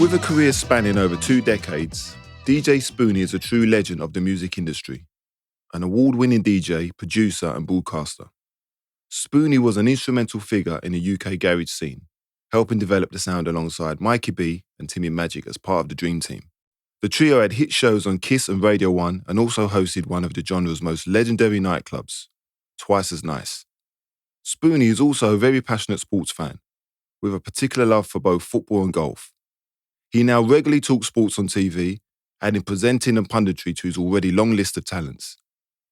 With a career spanning over 2 decades, DJ Spoony is a true legend of the music industry, an award-winning DJ, producer and broadcaster. Spoony was an instrumental figure in the UK garage scene, helping develop the sound alongside Mikey B and Timmy Magic as part of the Dream Team. The trio had hit shows on Kiss and Radio 1 and also hosted one of the genre's most legendary nightclubs, Twice as Nice. Spoony is also a very passionate sports fan, with a particular love for both football and golf. He now regularly talks sports on TV, adding presenting and punditry to his already long list of talents.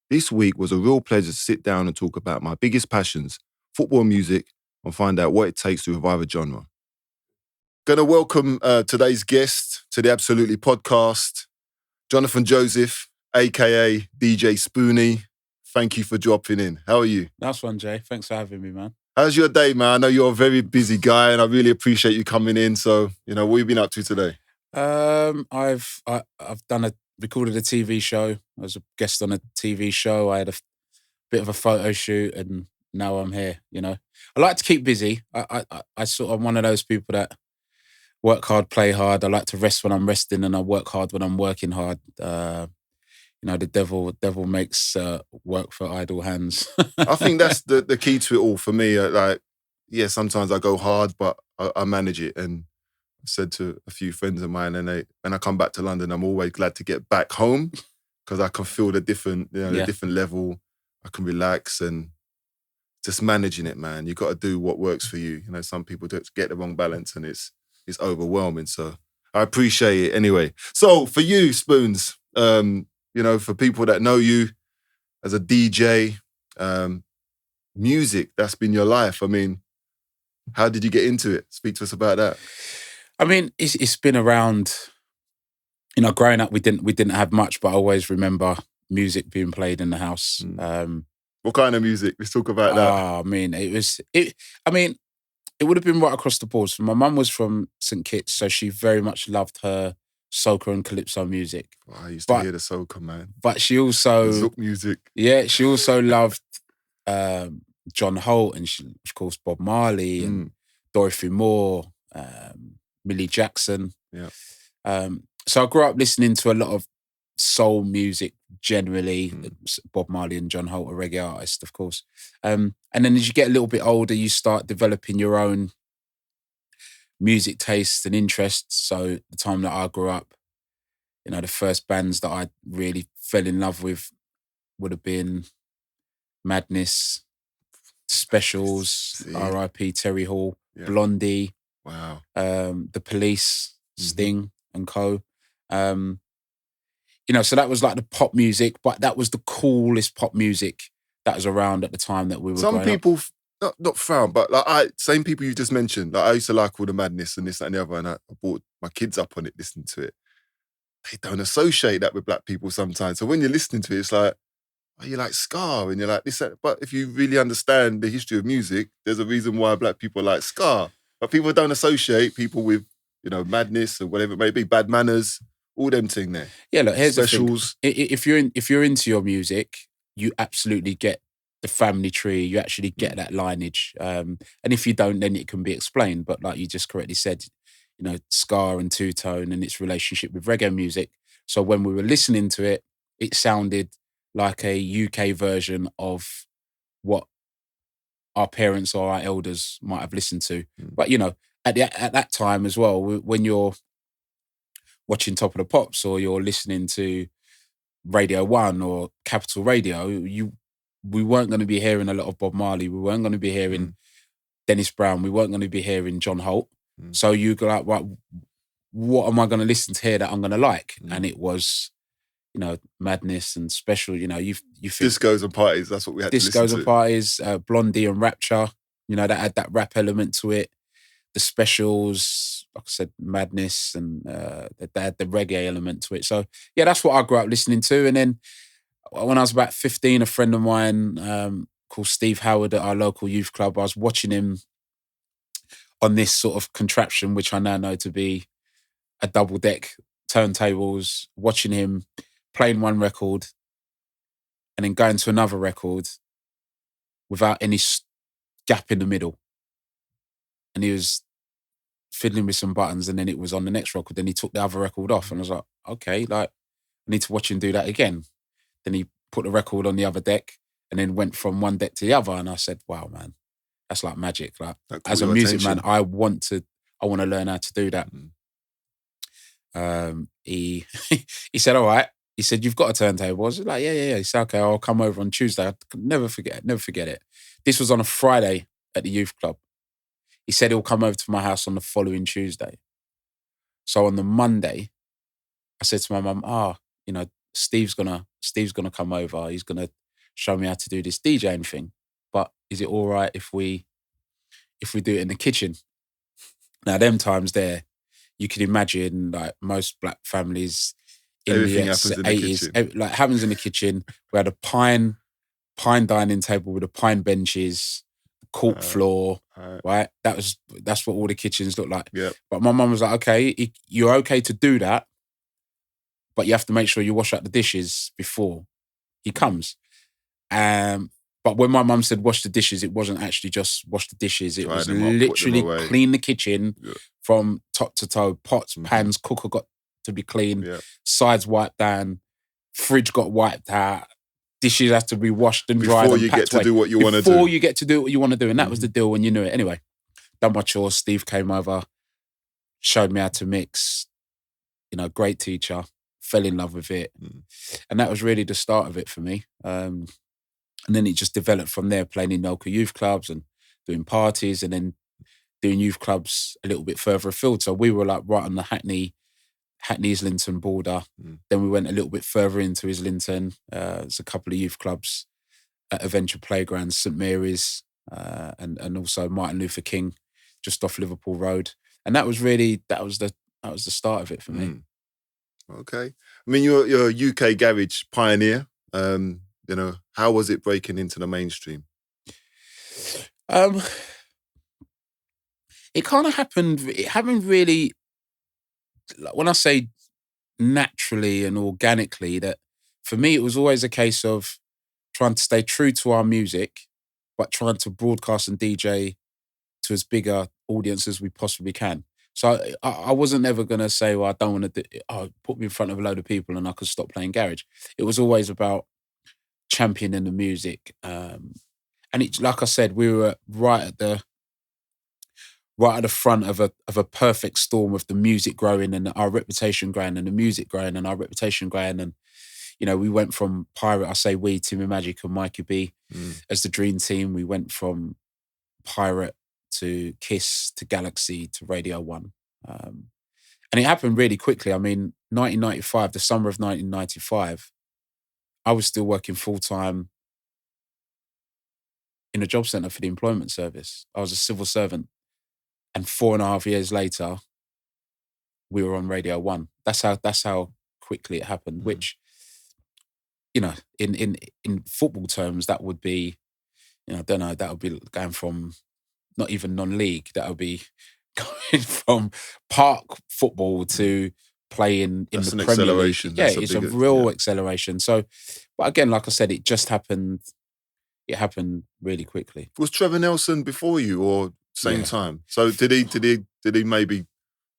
This week was a real pleasure to sit down and talk about my biggest passions, football and music, and find out what it takes to revive a genre. Going to welcome today's guest to the Absolutely podcast, Johnathan Joseph, aka DJ Spoony. Thank you for dropping in. How are you? Nice one, Jay. Thanks for having me, man. How's your day, man? I know you're a very busy guy and I really appreciate you coming in. So, what have you been up to today? I've recorded a TV show. I was a guest on a TV show. I had a bit of a photo shoot and now I'm here, I like to keep busy. I sort of one of those people that work hard, play hard. I like to rest when I'm resting and I work hard when I'm working hard. The devil makes work for idle hands. I think that's the key to it all for me. Sometimes I go hard, but I manage it. And I've said to a few friends of mine, and when I come back to London, I'm always glad to get back home because I can feel the different level. I can relax and just managing it, man. You got to do what works for you. Some people don't get the wrong balance and it's overwhelming. So I appreciate it anyway. So for you, Spoons, for people that know you as a DJ, music, that's been your life. I mean, how did you get into it? Speak to us about that. I mean, it's been around, growing up, we didn't have much, but I always remember music being played in the house. What kind of music? Let's talk about that. I mean, it would have been right across the board. So my mum was from St. Kitts, so she very much loved her soca and calypso music. Oh, I used to hear the soca, man. But she also... The zouk music. Yeah, she also loved John Holt and, of course, Bob Marley and Dorothy Moore, Millie Jackson. Yeah. So I grew up listening to a lot of soul music generally. Bob Marley and John Holt are reggae artists, of course. And then as you get a little bit older, you start developing your own music tastes and interests. So the time that I grew up, the first bands that I really fell in love with would have been Madness, Specials, R.I.P. Terry Hall, Blondie, wow, The Police, Sting and co. So that was like the pop music, but that was the coolest pop music that was around at the time that we were Some people... Not frown, but same people you just mentioned. Like I used to like all the Madness and this, that, and the other, and I brought my kids up on it, listening to it. They don't associate that with black people sometimes. So when you're listening to it, it's like, oh, you like ska, and you're like this, that. But if you really understand the history of music, there's a reason why black people like ska. But people don't associate people with, Madness or whatever it may be, Bad Manners, all them thing there. Yeah, look, here's Specials. The thing. If you're into your music, you absolutely get the family tree, you actually get that lineage. And if you don't, then it can be explained. But like you just correctly said, ska and two-tone and its relationship with reggae music. So when we were listening to it, it sounded like a UK version of what our parents or our elders might have listened to. But, at that time as well, when you're watching Top of the Pops or you're listening to Radio 1 or Capital Radio, we weren't going to be hearing a lot of Bob Marley. We weren't going to be hearing Dennis Brown. We weren't going to be hearing John Holt. So you go like, right, what am I going to listen to here that I'm going to like? And it was, Madness and Special. You think Discos and parties. That's what we had to listen to. Discos and parties, Blondie and Rapture. That had that rap element to it. The Specials, like I said, Madness, and they had the reggae element to it. So yeah, that's what I grew up listening to. And then when I was about 15, a friend of mine called Steve Howard at our local youth club, I was watching him on this sort of contraption, which I now know to be a double deck turntables, watching him playing one record and then going to another record without any gap in the middle. And he was fiddling with some buttons, and then it was on the next record. Then he took the other record off, and I was like, okay, like I need to watch him do that again. Then he put the record on the other deck, and then went from one deck to the other. And I said, wow, man, that's like magic. Like as a music man, I want to learn how to do that. He he said, all right. He said, you've got a turntable. I was like, yeah. He said, okay, I'll come over on Tuesday. I could never forget it. This was on a Friday at the youth club. He said he'll come over to my house on the following Tuesday. So on the Monday, I said to my mum, Steve's gonna come over. He's gonna show me how to do this DJing thing. But is it all right if we do it in the kitchen? Now, them times there, you can imagine like most black families in everything the happens in 80s, the kitchen. like happens in the kitchen. We had a pine dining table with the pine benches, cork floor, right? That's what all the kitchens look like. Yep. But my mum was like, okay, you're okay to do that, but you have to make sure you wash out the dishes before he comes. But when my mum said wash the dishes, it wasn't actually just wash the dishes. It was literally clean the kitchen from top to toe. Pots, pans, cooker got to be clean. Sides wiped down. Fridge got wiped out. Dishes have to be washed and dried. Before you get to do what you want to do. Before you get to do what you want to do. And that was the deal when you knew it. Anyway, done my chores. Steve came over, showed me how to mix. Great teacher. Fell in love with it. And that was really the start of it for me. And then it just developed from there, playing in local youth clubs and doing parties, and then doing youth clubs a little bit further afield. So we were like right on the Hackney Islington border. Then we went a little bit further into Islington. There's a couple of youth clubs at Adventure Playground, St Mary's, and also Martin Luther King, just off Liverpool Road. And that was the start of it for me. Okay. I mean, you're a UK garage pioneer. How was it breaking into the mainstream? It kind of happened. It happened really, like when I say naturally and organically, that for me, it was always a case of trying to stay true to our music, but trying to broadcast and DJ to as big a audience as we possibly can. So I wasn't ever going to say, well, I don't want to put me in front of a load of people and I could stop playing garage. It was always about championing the music. And it, like I said, we were right at the front of a perfect storm of the music growing and our reputation growing and the music growing and our reputation growing. And, we went from Pirate, I say we, Timmy Magic and Mikey B as the dream team. We went from Pirate to Kiss to Galaxy to Radio 1. And it happened really quickly. I mean, 1995, the summer of 1995, I was still working full-time in a job centre for the employment service. I was a civil servant. And 4.5 years later, we were on Radio 1. That's how quickly it happened, which, in football terms, that would be, I don't know, that would be going from not even non-league, that would be going from park football to playing in the Premier League. Yeah, it's a real acceleration. So, but again, like I said, it just happened. It happened really quickly. Was Trevor Nelson before you or same time? So did he maybe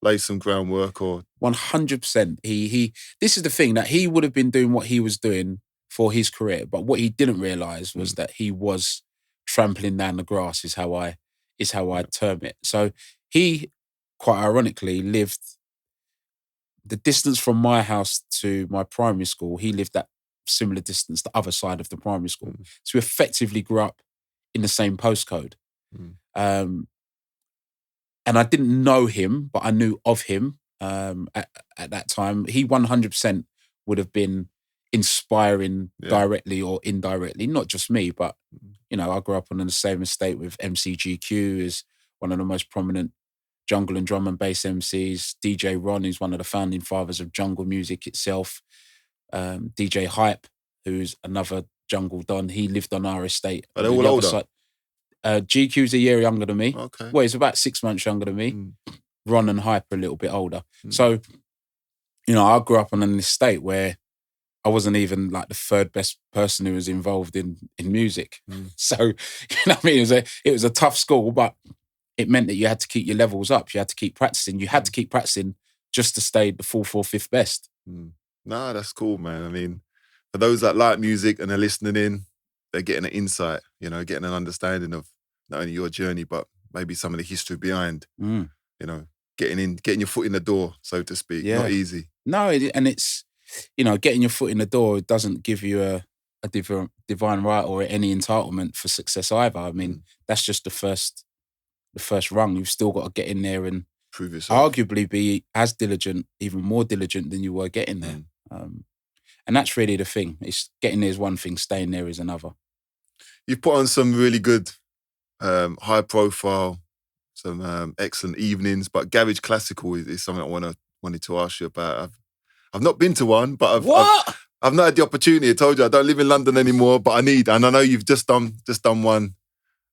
lay some groundwork or? 100%. He. This is the thing, that he would have been doing what he was doing for his career, but what he didn't realise was that he was trampling down the grass. Is how I term it. So he, quite ironically, lived the distance from my house to my primary school. He lived that similar distance, the other side of the primary school. So we effectively grew up in the same postcode. And I didn't know him, but I knew of him at that time. He 100% would have been inspiring directly or indirectly, not just me, but, I grew up on the same estate with MCGQ, is one of the most prominent jungle and drum and bass MCs. DJ Ron, who's one of the founding fathers of jungle music itself. DJ Hype, who's another jungle don. He lived on our estate. Are they all older? GQ's a year younger than me. Okay. Well, he's about 6 months younger than me. Ron and Hype are a little bit older. So, I grew up on an estate where I wasn't even like the third best person who was involved in music. So, what I mean? It was a tough school, but it meant that you had to keep your levels up. You had to keep practicing. You had to keep practicing just to stay the fourth or fifth best. Nah, that's cool, man. I mean, for those that like music and are listening in, they're getting an insight, you know, getting an understanding of not only your journey, but maybe some of the history behind, you know, getting your foot in the door, so to speak. Yeah. Not easy. No, and it's, you know, getting your foot in the door doesn't give you a divine right or any entitlement for success either. I mean, that's just the first rung. You've still got to get in there and prove yourself. Arguably be as diligent, even more diligent than you were getting there. And that's really the thing. It's getting there is one thing, staying there is another. You've put on some really good, high profile, some excellent evenings, but Garage Classical is something I wanted to ask you about. I've not been to one, but I've not had the opportunity. I told you I don't live in London anymore, but and I know you've just done one,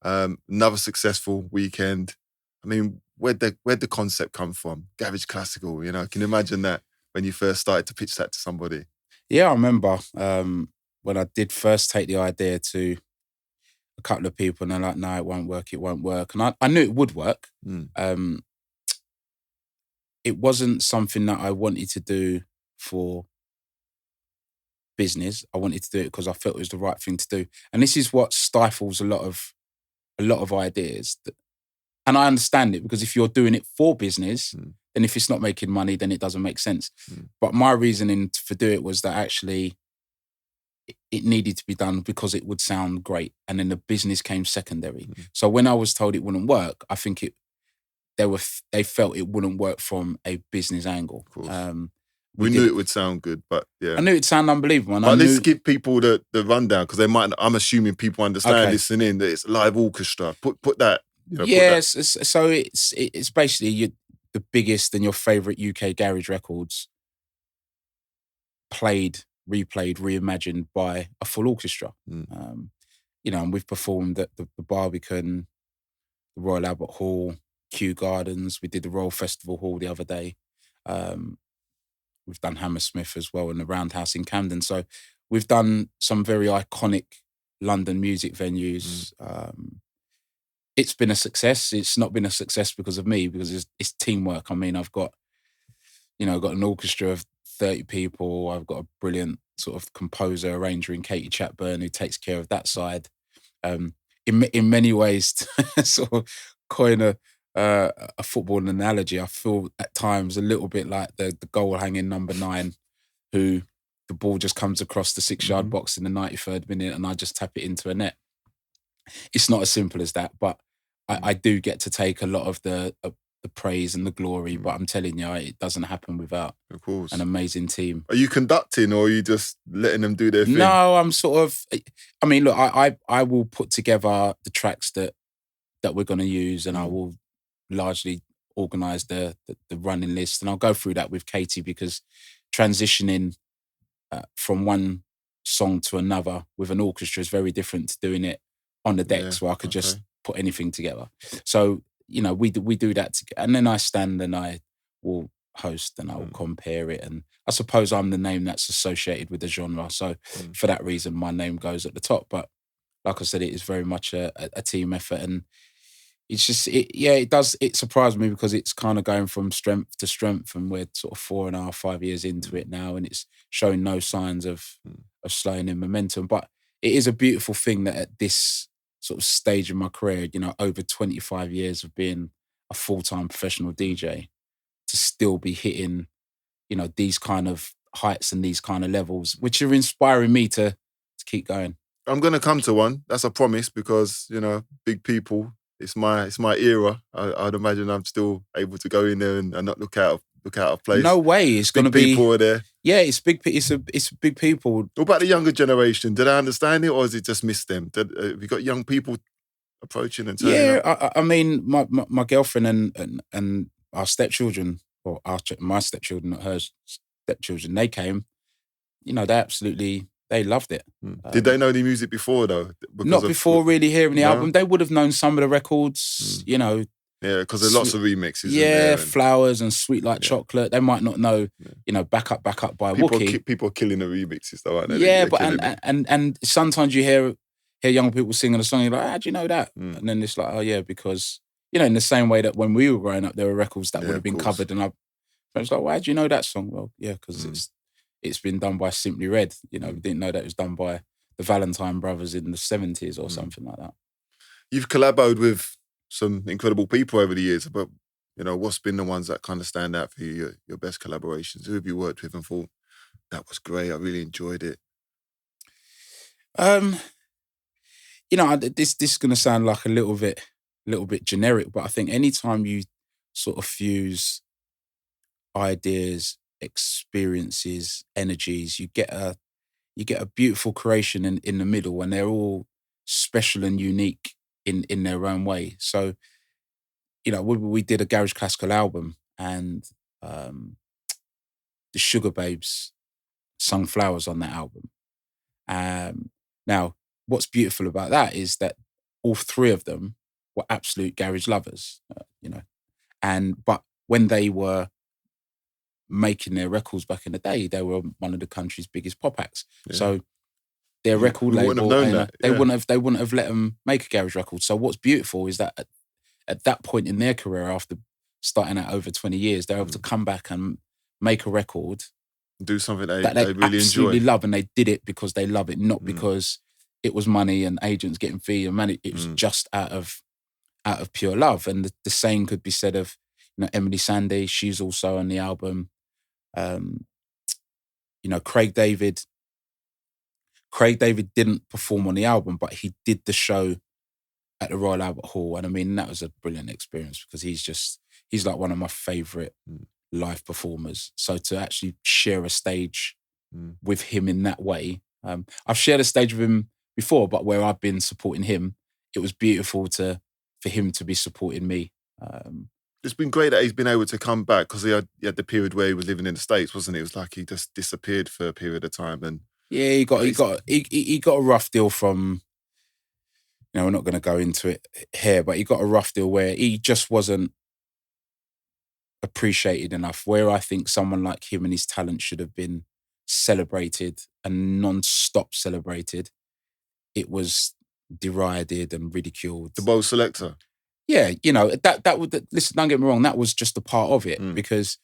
another successful weekend. I mean, where'd the concept come from? Garage Classical, you know, can you imagine that when you first started to pitch that to somebody? Yeah, I remember when I did first take the idea to a couple of people and they're like, no, it won't work. And I knew it would work. It wasn't something that I wanted to do for business. I wanted to do it because I felt it was the right thing to do. And this is what stifles a lot of ideas. And I understand it, because if you're doing it for business, then if it's not making money, then it doesn't make sense. But my reasoning for doing it was that actually it needed to be done because it would sound great. And then the business came secondary. So when I was told it wouldn't work, I think they felt it wouldn't work from a business angle. Of course. We knew it would sound good, but yeah. I knew it'd sound unbelievable. But let's give people the rundown, because I'm assuming people understand listening that it's live orchestra. Put that. You know, yes, so it's basically the biggest and your favourite UK garage records played, replayed, reimagined by a full orchestra. You know, and we've performed at the Barbican, the Royal Albert Hall, Kew Gardens. We did the Royal Festival Hall the other day. We've done Hammersmith as well, and the Roundhouse in Camden. So we've done some very iconic London music venues. It's been a success. It's not been a success because of me, because it's teamwork. I mean, I've got an orchestra of 30 people. I've got a brilliant sort of composer, arranger in Katie Chatburn who takes care of that side. In many ways, to sort of coin a football analogy, I feel at times a little bit like the goal hanging number 9, who the ball just comes across the 6-yard box in the 93rd minute and I just tap it into a net. It's not as simple as that, but I do get to take a lot of the praise and the glory, but I'm telling you, it doesn't happen without, of course, an amazing team. Are you conducting, or are you just letting them do their thing? No, I'm sort of, I mean, look, I will put together the tracks that we're going to use, and I will largely organise the running list, and I'll go through that with Katie, because transitioning from one song to another with an orchestra is very different to doing it on the decks, where I could just put anything together. So, you know, we do that together, and then I stand and I will host and I will compare it, and I suppose I'm the name that's associated with the genre, so for that reason my name goes at the top. But like I said, it is very much a team effort, and it's just it surprised me, because it's kind of going from strength to strength, and we're sort of 4.5, 5 years into it now, and it's showing no signs of slowing in momentum. But it is a beautiful thing that at this sort of stage in my career, you know, over 25 years of being a full-time professional DJ, to still be hitting, you know, these kind of heights and these kind of levels, which are inspiring me to keep going. I'm going to come to one. That's a promise, because, you know, big people, it's my era. I'd imagine I'm still able to go in there and not look out of place. No way. It's going to be... Big people are there. Yeah, it's big. It's big people. What about the younger generation? Did I understand it, or is it just miss them? Have you got young people approaching and turning up? I mean, my girlfriend and our stepchildren, or my stepchildren, not her stepchildren, they came. You know, they loved it. Did they know the music before, though? Not before really hearing the album. They would have known some of the records, you know. Yeah, because there's lots of remixes. Yeah, Flowers and Sweet Like Chocolate. They might not know, you know, Back Up by Wookie. People are killing the remixes, though, aren't they? Yeah, but and sometimes you hear young people singing a song, you're like, how do you know that? And then it's like, oh yeah, because, you know, in the same way that when we were growing up, there were records that Yeah, would have of been course. covered, and I was like, "Why do you know that song?" Well, yeah, because it's been done by Simply Red. You know, we didn't know that it was done by the Valentine Brothers in the 70s or something like that. You've collaborated with some incredible people over the years, but you know, what's been the ones that kind of stand out for you, your best collaborations? Who have you worked with and thought, that was great, I really enjoyed it? You know, this is going to sound like a little bit generic, but I think anytime you sort of fuse ideas, experiences, energies, you get a beautiful creation in the middle, and they're all special and unique in their own way. So, you know, we did a garage classical album, and the Sugar Babes sung Flowers on that album. Now, what's beautiful about that is that all three of them were absolute garage lovers, you know. But when they were making their records back in the day, they were one of the country's biggest pop acts. Yeah. So their record we wouldn't label, have known that. they Yeah. wouldn't have let them make a garage record. So what's beautiful is that at that point in their career, after starting out over 20 years, they're able to come back and make a record Do something that they they really absolutely enjoy. love, and they did it because they love it, not because it was money and agents getting fee and money. It was just out of pure love. And the same could be said of, you know, Emily Sandé. She's also on the album. You know, Craig David didn't perform on the album, but he did the show at the Royal Albert Hall. And I mean, that was a brilliant experience because he's like one of my favourite live performers. So to actually share a stage with him in that way, I've shared a stage with him before, but where I've been supporting him, it was beautiful for him to be supporting me. It's been great that he's been able to come back, because he had the period where he was living in the States, wasn't it? It was like he just disappeared for a period of time. And yeah, he got a rough deal from, you know, we're not going to go into it here, but he got a rough deal where he just wasn't appreciated enough, where I think someone like him and his talent should have been celebrated and non-stop celebrated. It was derided and ridiculed. the Bowl Selector. Yeah, you know, that would, listen, don't get me wrong, that was just a part of it, because,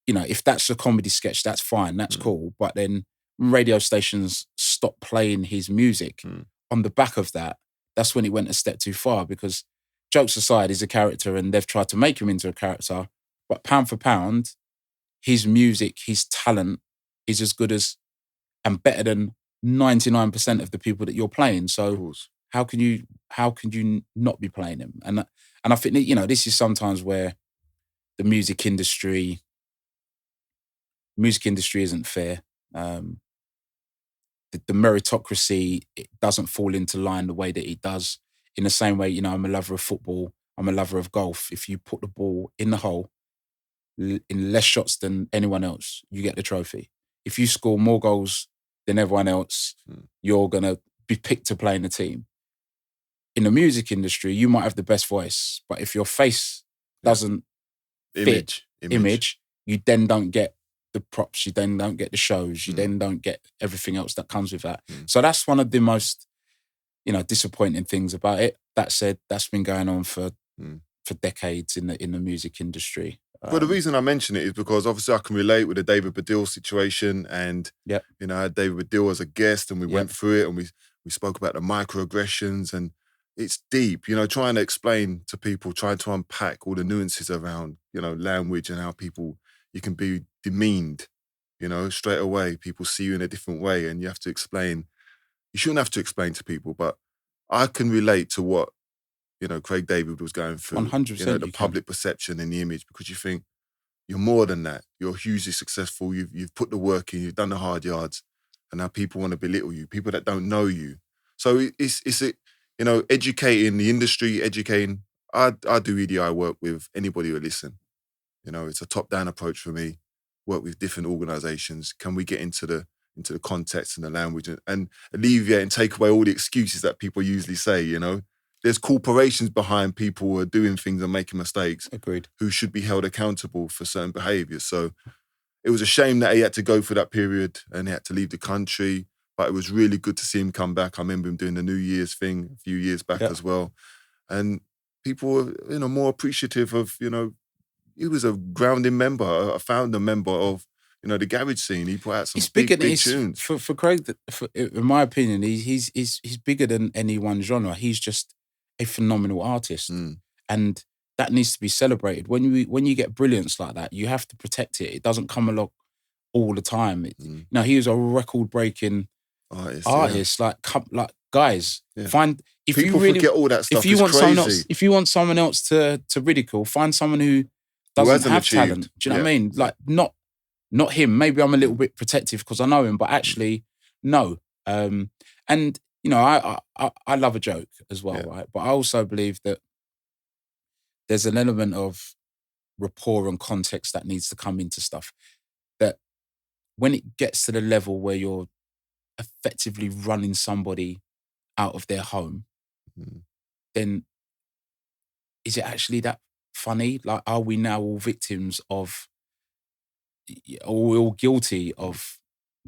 you know, if that's a comedy sketch, that's fine, that's cool. But then radio stations stopped playing his music on the back of that. That's when it went a step too far, because jokes aside, he's a character and they've tried to make him into a character. But pound for pound, his music, his talent is as good as and better than 99% of the people that you're playing. So how can you not be playing him? And I think that, you know, this is sometimes where the music industry isn't fair. The meritocracy, it doesn't fall into line the way that it does. In the same way, you know, I'm a lover of football, I'm a lover of golf. If you put the ball in the hole in less shots than anyone else, you get the trophy. If you score more goals than everyone else, you're going to be picked to play in the team. In the music industry, you might have the best voice, but if your face doesn't fit image, you then don't get the props, you then don't get the shows, you then don't get everything else that comes with that. So that's one of the most, you know, disappointing things about it. That said, that's been going on for decades in the music industry. Well, the reason I mention it is because obviously I can relate with the David Baddiel situation, and you know, I had David Baddiel as a guest, and we went through it, and we spoke about the microaggressions, and it's deep, you know, trying to explain to people, trying to unpack all the nuances around, you know, language and how you can be demeaned, you know, straight away. People see you in a different way, and you have to explain. You shouldn't have to explain to people, but I can relate to what, you know, Craig David was going through. 100%, you know, the public perception and the image, because you think you're more than that. You're hugely successful. You've put the work in. You've done the hard yards, and now people want to belittle you. People that don't know you. So it's you know, educating the industry, educating. I do EDI work with anybody who listen. You know, it's a top-down approach for me. Work with different organisations. Can we get into the context and the language and alleviate and take away all the excuses that people usually say, you know? There's corporations behind people who are doing things and making mistakes. Agreed. Who should be held accountable for certain behaviours. So it was a shame that he had to go through that period and he had to leave the country, but it was really good to see him come back. I remember him doing the New Year's thing a few years back as well. And people were, more appreciative of, he was a grounding member, a founder member of, the garage scene. He put out some big tunes. For Craig. In my opinion, he's bigger than any one genre. He's just a phenomenal artist, and that needs to be celebrated. When you get brilliance like that, you have to protect it. It doesn't come along all the time. He was a record-breaking artist. Like guys, find if people you really forget all that stuff. If you want someone else to ridicule, find someone who doesn't have talent. Do you know what I mean? Like not him. Maybe I'm a little bit protective because I know him, but actually no. And I love a joke as well, right? But I also believe that there's an element of rapport and context that needs to come into stuff. That when it gets to the level where you're effectively running somebody out of their home, then is it actually that funny? Like, are we now all victims of, are we all guilty of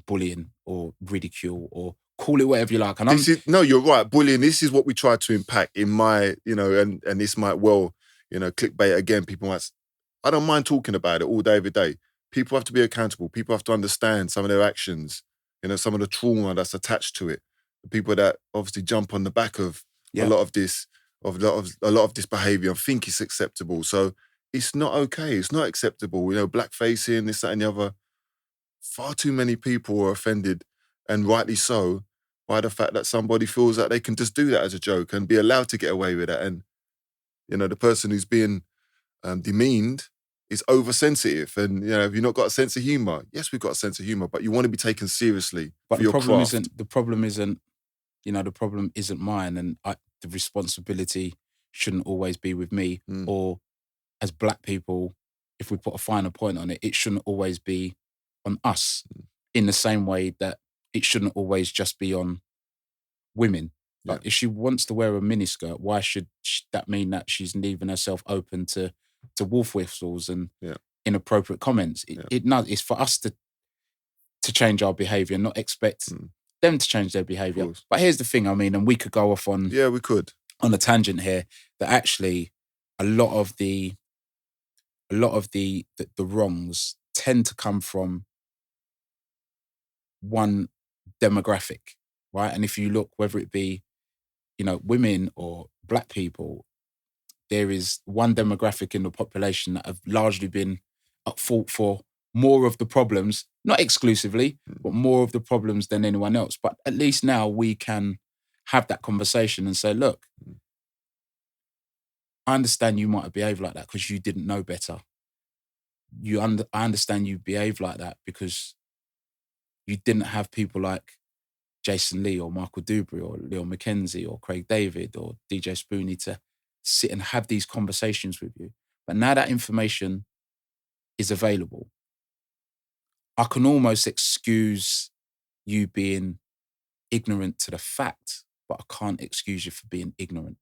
bullying or ridicule or call it whatever you like? And you're right. Bullying, this is what we try to impact in my, and this might clickbait again. People might, I don't mind talking about it all day, every day. People have to be accountable. People have to understand some of their actions, some of the trauma that's attached to it. The people that obviously jump on the back of a lot of this behavior and think it's acceptable. So it's not okay. It's not acceptable. Blackfacing, this, that, and the other. Far too many people are offended, and rightly so, by the fact that somebody feels that they can just do that as a joke and be allowed to get away with it. And, the person who's being demeaned is oversensitive. And, have you not got a sense of humour? Yes, we've got a sense of humour, but you want to be taken seriously for your craft. The problem isn't mine, and the responsibility shouldn't always be with me. Or as black people, if we put a finer point on it, it shouldn't always be on us in the same way that it shouldn't always just be on women. Like, if she wants to wear a miniskirt, why should that mean that she's leaving herself open to wolf whistles and inappropriate comments? It's for us to change our behaviour, not expect them to change their behaviour. But here's the thing, and we could go off on we could on a tangent here, that actually a lot of the wrongs tend to come from one demographic, right? And if you look, whether it be, women or black people, there is one demographic in the population that have largely been at fault for more of the problems, not exclusively, but more of the problems than anyone else. But at least now we can have that conversation and say, look, I understand you might have behaved like that because you didn't know better. I understand you behaved like that because you didn't have people like Jason Lee or Michael Dubry or Leon McKenzie or Craig David or DJ Spoony to sit and have these conversations with you. But now that information is available, I can almost excuse you being ignorant to the fact, but I can't excuse you for being ignorant.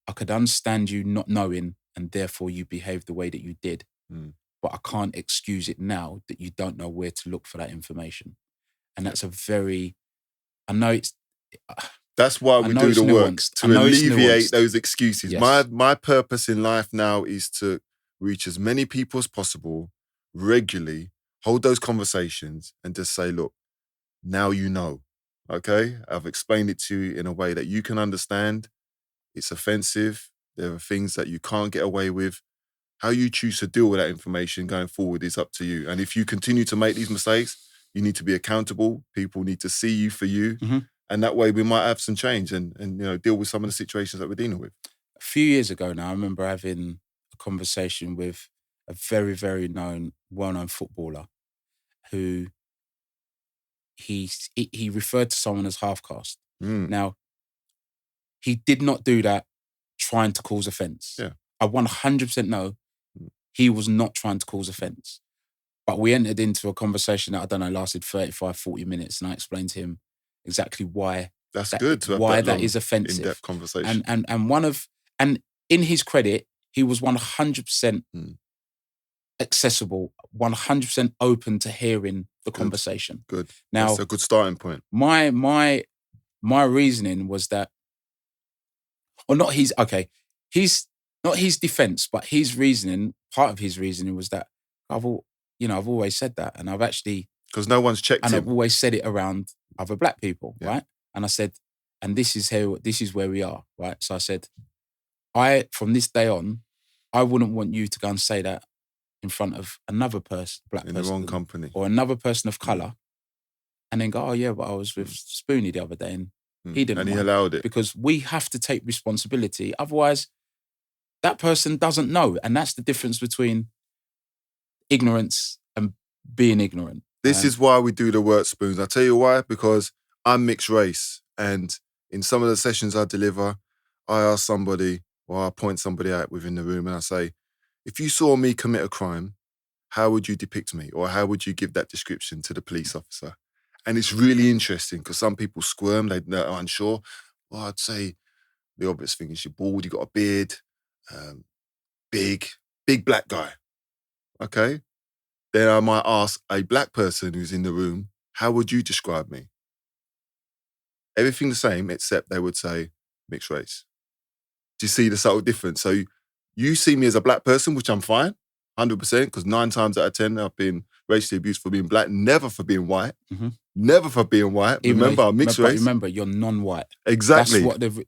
I could understand you not knowing and therefore you behaved the way that you did. But I can't excuse it now that you don't know where to look for that information. And that's that's why we do the work, to alleviate those excuses. Yes. My purpose in life now is to reach as many people as possible regularly, hold those conversations and just say, look, now you know, okay? I've explained it to you in a way that you can understand. It's offensive. There are things that you can't get away with. How you choose to deal with that information going forward is up to you. And if you continue to make these mistakes, you need to be accountable. People need to see you for you. And that way we might have some change and deal with some of the situations that we're dealing with. A few years ago now, I remember having a conversation with a very, very well-known footballer who he referred to someone as half-caste. Now, he did not do that trying to cause offence. I 100% know he was not trying to cause offence. But we entered into a conversation that, I don't know, lasted 35, 40 minutes. And I explained to him exactly why that is offensive. In-depth conversation. And in his credit, he was 100% accessible, 100% open to hearing the conversation. Good. Now, that's a good starting point. My reasoning was that, or not his, okay, not his defense, but his reasoning, part of his reasoning was that I've always said that. And I've actually, Because no one's checked and him. I've always said it around other black people, Yeah. right? And I said, and this is where we are, right? So I said, from this day on, I wouldn't want you to go and say that in front of another person, black In person, the wrong company. or another person of color, and then go, oh yeah, but I was with Spoony the other day and he didn't And he mind. allowed it. Because we have to take responsibility. Otherwise, that person doesn't know. And that's the difference between ignorance and being ignorant. This is why we do the work, Spoons. I'll tell you why. Because I'm mixed race. And in some of the sessions I deliver, I ask somebody, or I point somebody out within the room and I say, if you saw me commit a crime, how would you depict me? Or how would you give that description to the police officer? And it's really interesting because some people squirm, they're unsure. Well, I'd say the obvious thing is you're bald, you got a beard, big black guy. Okay? Then I might ask a black person who's in the room, how would you describe me? Everything the same, except they would say mixed race. Do you see the subtle difference? So you see me as a black person, which I'm fine, 100%, because 9 times out of 10, I've been racially abused for being black, never for being white. Mm-hmm. Never for being white. Remember, I'm mixed race. Remember, you're non-white. Exactly.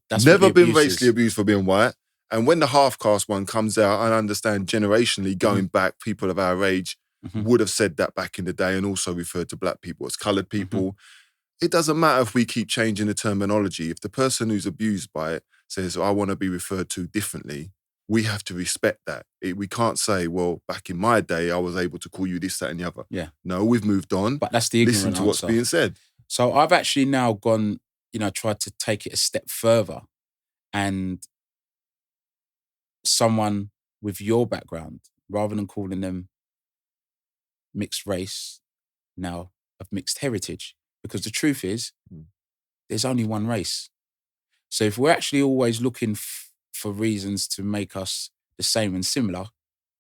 That's never what been racially abused for being white. And when the half-caste one comes out, I understand generationally going back, people of our age would have said that back in the day and also referred to black people as coloured people. It doesn't matter if we keep changing the terminology. If the person who's abused by it says, I want to be referred to differently, we have to respect that. We can't say, well, back in my day, I was able to call you this, that, and the other. Yeah. No, we've moved on. But that's the ignorant Listen to what's answer. being said. So I've actually now gone, tried to take it a step further. And someone with your background, rather than calling them mixed race, now of mixed heritage. Because the truth is, there's only one race. So if we're actually always looking for reasons to make us the same and similar,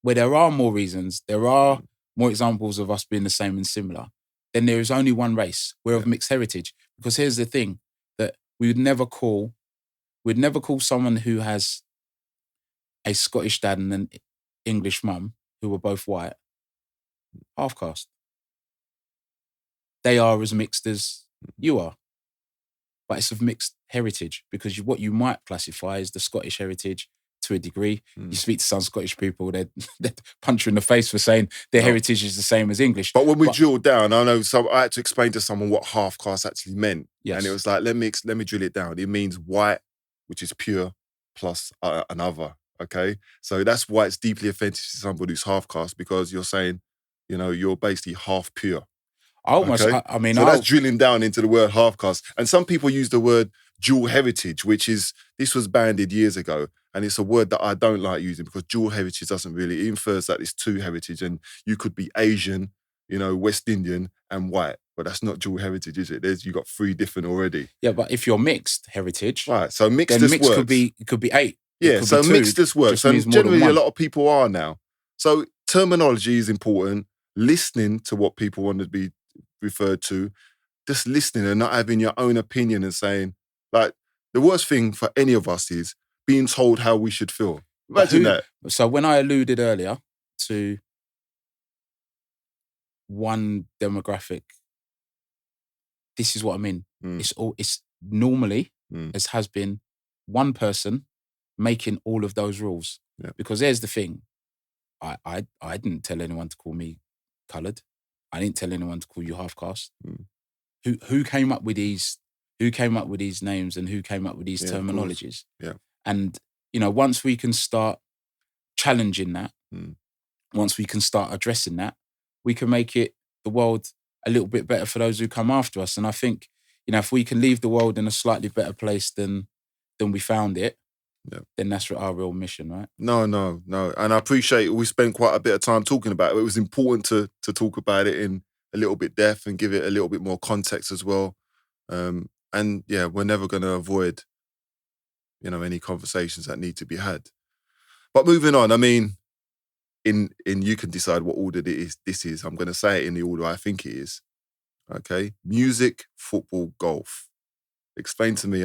where there are more reasons, there are more examples of us being the same and similar, then there is only one race. We're of mixed heritage. Because here's the thing, that we'd never call someone who has a Scottish dad and an English mum, who were both white, half caste. They are as mixed as you are. But it's of mixed heritage, because what you might classify as the Scottish heritage to a degree. You speak to some Scottish people, they'd punch you in the face for saying their heritage is the same as English. But when we drill down, I know I had to explain to someone what half caste actually meant. Yes. And it was like, let me drill it down. It means white, which is pure, plus another. Okay? So that's why it's deeply offensive to somebody who's half caste, because you're saying, you're basically half pure. That's drilling down into the word half caste. And some people use the word dual heritage, this was banded years ago. And it's a word that I don't like using, because dual heritage it infers that it's two heritage, and you could be Asian, West Indian and white. But that's not dual heritage, is it? You got 3 different already. Yeah, but if you're mixed heritage, right? So mixed works. Could be 8. Yeah, so mixed this works. And generally a lot of people are now. So terminology is important. Listening to what people want to be referred to, just listening and not having your own opinion and saying, like, the worst thing for any of us is being told how we should feel. Imagine that. So when I alluded earlier to one demographic, this is what I mean. It's normally, as has been, one person making all of those rules. Yeah. Because there's the thing. I didn't tell anyone to call me coloured. I didn't tell anyone to call you half caste. Who came up with these? Who came up with these names and who came up with these terminologies? Yeah. And once we can start challenging that, once we can start addressing that, we can make the world a little bit better for those who come after us. And I think if we can leave the world in a slightly better place than we found it, then that's our real mission, right? No. And I appreciate we spent quite a bit of time talking about it. It was important to talk about it in a little bit depth and give it a little bit more context as well. And yeah, we're never going to avoid, any conversations that need to be had. But moving on, in you can decide what order this is. I'm going to say it in the order I think it is. Okay? Music, football, golf. Explain to me,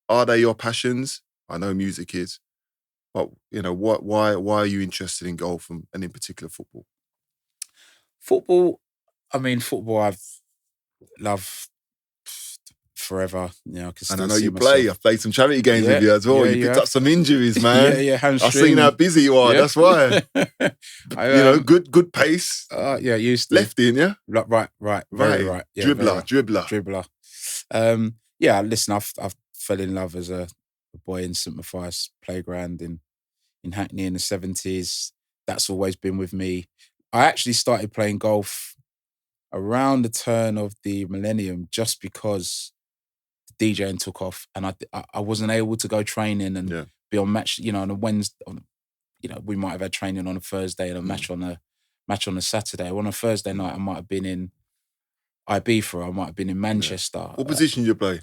are they your passions? I know music is. But why are you interested in golf and in particular football? Football, football I've loved forever. I can still And I know see you myself. play. I've played some charity games with you as well. You picked up some injuries, man. yeah, hamstring. I've seen how busy you are. That's why. Good pace. Used to. Lefty, yeah? Right. Very right. Yeah, Dribbler. Listen, I've fell in love as a boy in St. Matthias playground in Hackney in the 70s. That's always been with me. I actually started playing golf around the turn of the millennium just because the DJing took off and I wasn't able to go training and be on match, on a Wednesday. We might have had training on a Thursday and a match on a Saturday. On a Thursday night, I might have been in Ibiza, I might have been in Manchester. What position did you play?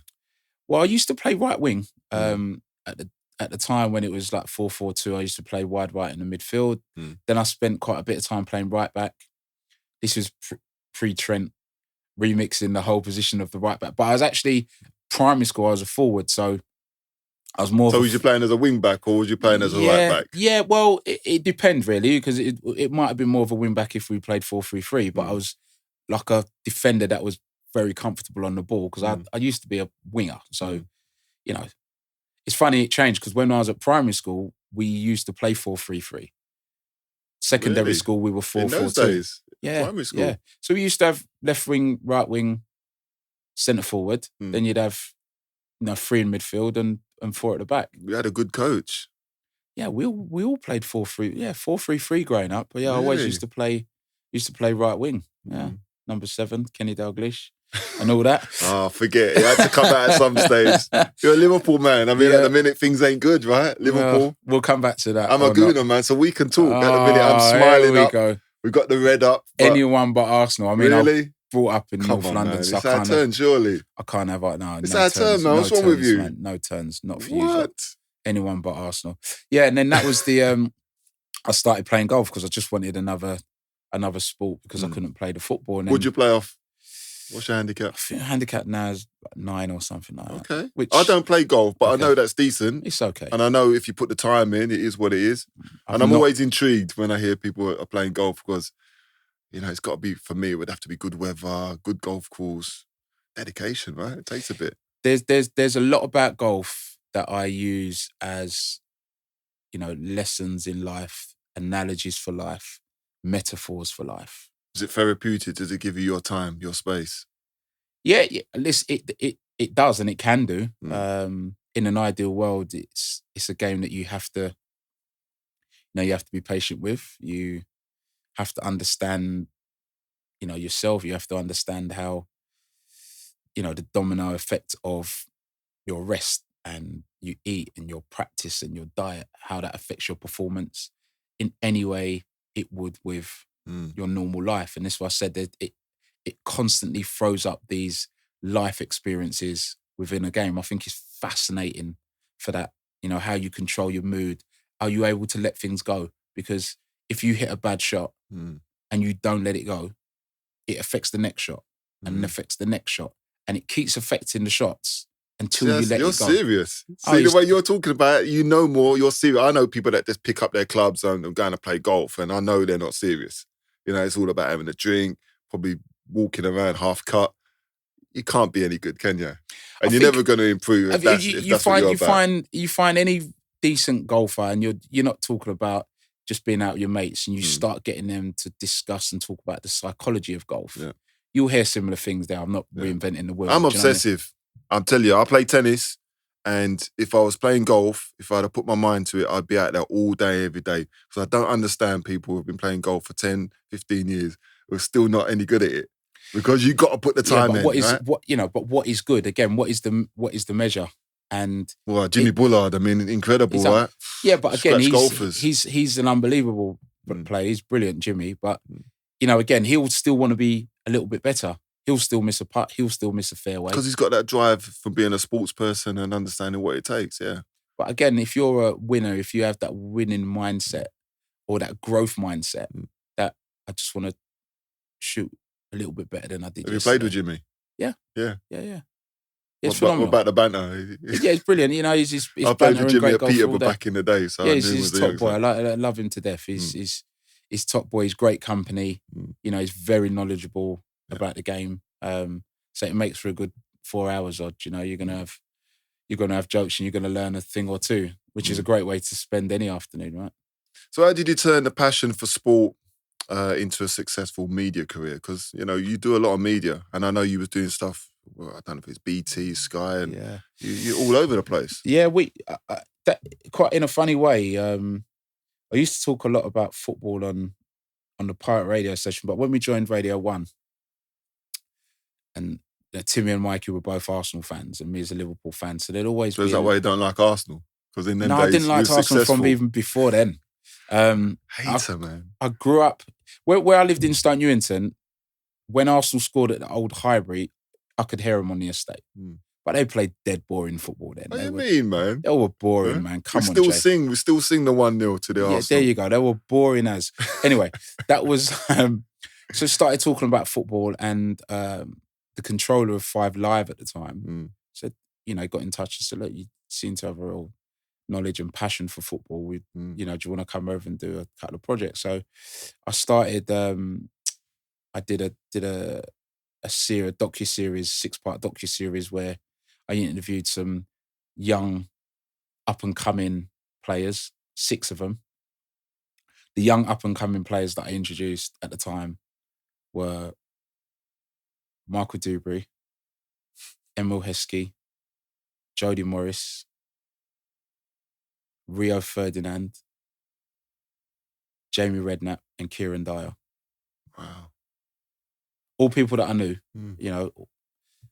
Well, I used to play right wing. At the time when it was like 4-4-2, I used to play wide right in the midfield. Then I spent quite a bit of time playing right back. This was pre-Trent, remixing the whole position of the right back. But I was actually, primary school, I was a forward, so I was more... So was you playing as a wing back or was you playing as a right back? Yeah, well, it depends really, because it might have been more of a wing back if we played 4-3-3, but I was like a defender that was very comfortable on the ball because I used to be a winger. So, it's funny it changed because when I was at primary school, we used to play 4-3-3. Secondary school, we were 4-4-2. In those days? Yeah. Primary school? Yeah. So we used to have left wing, right wing, centre forward. Then you'd have 3 in midfield and 4 at the back. We had a good coach. Yeah, we all played 4-3. Yeah, 4-3-3 growing up. But yeah, I always used to play right wing. Yeah. Number 7, Kenny Dalglish. And all that. Forget it. You had to come out at some stage. You're a Liverpool man. At the minute, things ain't good, right? Liverpool. Well, we'll come back to that. I'm a Gooner, man, so we can talk. At the minute, I'm smiling here we up. Go. We've got the red up. Anyone but Arsenal. Really? I'm brought up in North London. Man. So it's our turn, surely. I can't have it now. It's our turn, man. What's wrong with you? Man. No turns. Not for you. What? Anyone but Arsenal. Yeah, and then that was the... I started playing golf because I just wanted another sport because I couldn't play the football. And What'd you play off? What's your handicap? I think handicap now is 9 or something like that. Okay. Which, I don't play golf, but I know that's decent. It's okay. And I know if you put the time in, it is what it is. And I'm always intrigued when I hear people are playing golf because, it's got to be, for me, it would have to be good weather, good golf course, dedication, right? It takes a bit. There's a lot about golf that I use as, lessons in life, analogies for life, metaphors for life. Is it therapeutic? Does it give you your time, your space? Yeah. Listen, it does, and it can do. In an ideal world, it's a game that you have to, you have to be patient with. You have to understand, yourself. You have to understand how, the domino effect of your rest and you eat and your practice and your diet, how that affects your performance in any way it would with your normal life. And that's why I said that it constantly throws up these life experiences within a game. I think it's fascinating for that, how you control your mood. Are you able to let things go? Because if you hit a bad shot and you don't let it go, it affects the next shot and it affects the next shot. And it keeps affecting the shots until you let it go. You're serious. See, the way you're talking about it, you know more, you're serious. I know people that just pick up their clubs and going to play golf, and I know they're not serious. It's all about having a drink, probably walking around half cut. You can't be any good, can you? And you're never going to improve if that's what you're about. You find any decent golfer and you're not talking about just being out with your mates and you start getting them to discuss and talk about the psychology of golf. Yeah. You'll hear similar things there. I'm not reinventing the wheel. I'm obsessive. I'm telling you, I play tennis, and if I was playing golf, if I'd have put my mind to it, I'd be out there all day, every day. Because I don't understand people who've been playing golf for 10, 15 years who are still not any good at it. Because you got to put the time in, right? But what is good? Again, what is the measure? And Jimmy Bullard, incredible, right? Yeah, but again, he's an unbelievable player. He's brilliant, Jimmy. But again, he'll still want to be a little bit better. He'll still miss a putt. He'll still miss a fairway. Because he's got that drive from being a sports person and understanding what it takes, yeah. But again, if you're a winner, if you have that winning mindset or that growth mindset, that I just want to shoot a little bit better than I did. Have you played with Jimmy? Yeah. Yeah. Yeah. It's What phenomenal. about the banter? Yeah, it's brilliant. You know, he's I played banter with and Jimmy great at golf all Peterborough day. back in the day, so Yeah, I knew him he's as a top boy. youngster. I love him to death. He's top boy. He's great company. You know, he's very knowledgeable about the game. So it makes for a good 4 hours odd. You know, you're gonna have jokes and you're gonna learn a thing or two, which is a great way to spend any afternoon, right? So how did you turn the passion for sport into a successful media career? Because, you know, you do a lot of media, and I know you was doing stuff, well, I don't know if it's BT, Sky, and you're all over the place. Yeah, that quite in a funny way. I used to talk a lot about football on the pirate radio station, but when we joined Radio 1, and Timmy and Mikey were both Arsenal fans, and me as a Liverpool fan, so there'd always So be is that why you don't like Arsenal? Because in them no, days, I didn't you like were Arsenal successful. from even before then. Hater, man. I grew up where I lived in Stoke Newington. When Arsenal scored at the old Highbury, I could hear them on the estate. But they played dead boring football then. What do you mean, man? They were boring, man. Come on, Jay. We still sing the 1-0 to the Arsenal. Yeah, there you go. They were boring as. Anyway, that was so started talking about football, and the controller of 5 Live at the time said, you know, got in touch and said, look, you seem to have a real knowledge and passion for football. You know, do you want to come over and do a couple of projects? So I started. I did a docuseries, 6-part docuseries where I interviewed some young up and coming players, 6 of them. The young up and coming players that I introduced at the time were Michael Dewberry, Emil Heskey, Jody Morris, Rio Ferdinand, Jamie Redknapp, and Kieran Dyer. Wow. All people that I knew. You know,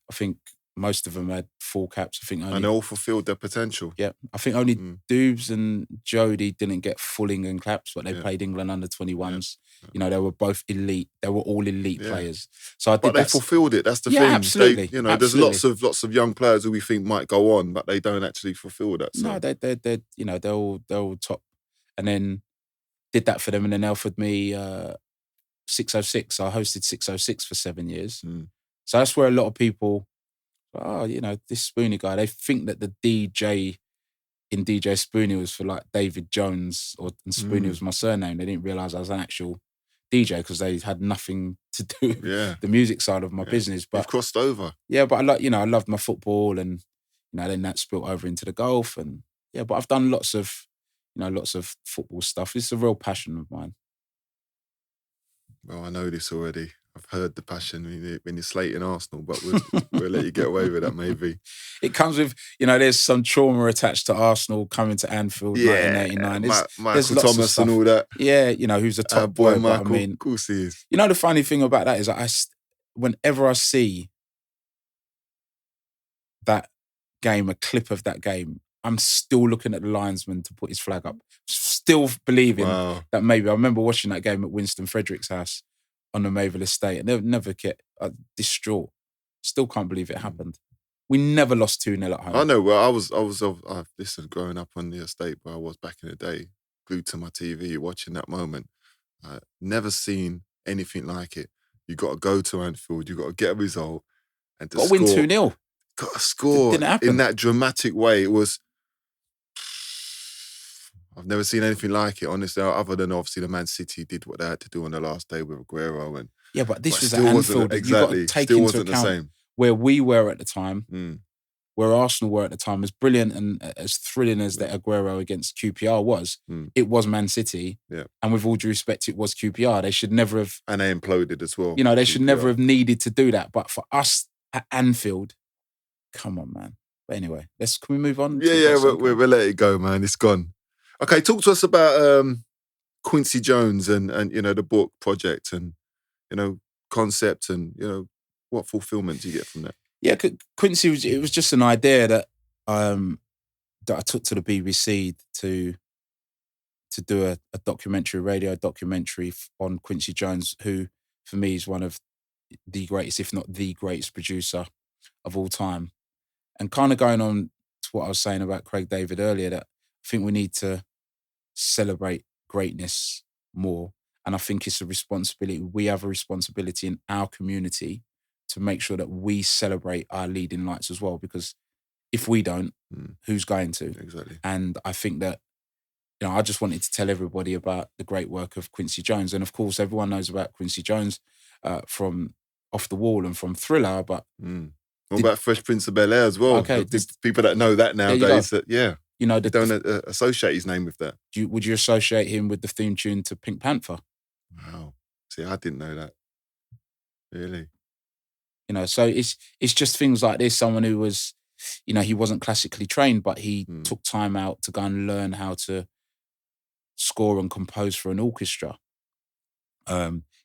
I think most of them had full caps. I think only, and they all fulfilled their potential. Yeah. I think only Doobs and Jody didn't get full England caps, but they played England under 21s. Yeah. You know, they were both elite. They were all elite players. So but they fulfilled it. That's the thing. Absolutely. They, you know, there's lots of young players who we think might go on, but they don't actually fulfill that. So. No, they're you know, they're all top. And then did that for them, and then they offered me 606. I hosted 606 for 7 years. So that's where a lot of people, you know, this Spoony guy, they think that the DJ in DJ Spoony was for like David Jones, and Spoony was my surname. They didn't realise I was an actual DJ because they had nothing to do with the music side of my business. But you've crossed over. Yeah, but I loved my football, and you know, then that spilled over into the golf, and but I've done lots of football stuff. It's a real passion of mine. Well, I know this already. I've heard the passion when you're slating Arsenal, but we'll let you get away with that maybe. It comes with, you know, there's some trauma attached to Arsenal coming to Anfield 1989. Michael Thomas and all that. Yeah, you know, who's a top boy, Michael, but I mean, of course he is. You know, the funny thing about that is whenever I see that game, a clip of that game, I'm still looking at the linesman to put his flag up. Still believing that maybe. I remember watching that game at Winston Frederick's house on the Mayville estate, and never get distraught. Still can't believe it happened. We never lost 2-0 at home. I know. Well, I was listen, growing up on the estate where I was back in the day, glued to my TV, watching that moment. Never seen anything like it. You got to go to Anfield. You got to get a result, and to win 2-0. Got to score in that dramatic way. It was. I've never seen anything like it, honestly, other than obviously the Man City did what they had to do on the last day with Aguero. But this was at Anfield. Exactly. You've got to take still into wasn't account the same. Where we were at the time, where Arsenal were at the time, as brilliant and as thrilling as that Aguero against QPR was, it was Man City. Yeah. And with all due respect, it was QPR. They should never have... And they imploded as well. You know, they should never have needed to do that. But for us at Anfield, come on, man. But anyway, can we move on? We'll let it go, man. It's gone. Okay, talk to us about Quincy Jones and you know, the book project and, you know, concept and, you know, what fulfillment do you get from that? Yeah, Quincy, it was just an idea that that I took to the BBC to do a radio documentary on Quincy Jones, who for me is one of the greatest, if not the greatest producer of all time. And kind of going on to what I was saying about Craig David earlier, that I think we need to celebrate greatness more. And I think it's a responsibility. We have a responsibility in our community to make sure that we celebrate our leading lights as well, because if we don't, who's going to? Exactly. And I think that, I just wanted to tell everybody about the great work of Quincy Jones. And of course, everyone knows about Quincy Jones from Off the Wall and from Thriller, but... What about Fresh Prince of Bel-Air as well? Okay. People that know that nowadays, they don't associate his name with that. Would you associate him with the theme tune to Pink Panther? Wow. See, I didn't know that. Really? So it's just things like this. Someone who was, he wasn't classically trained, but he took time out to go and learn how to score and compose for an orchestra.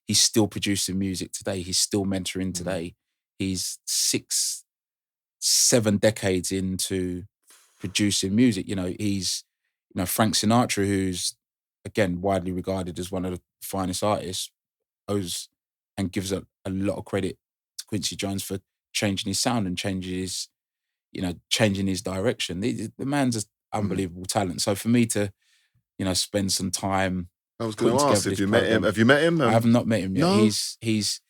He's still producing music today. He's still mentoring today. He's 6-7 decades into producing music. He's, Frank Sinatra, who's, again, widely regarded as one of the finest artists, owes and gives a lot of credit to Quincy Jones for changing his sound and changing his direction. The man's an unbelievable talent. So for me to, spend some time... I was going to ask if you met him. Have you met him? I have not met him yet. No? He's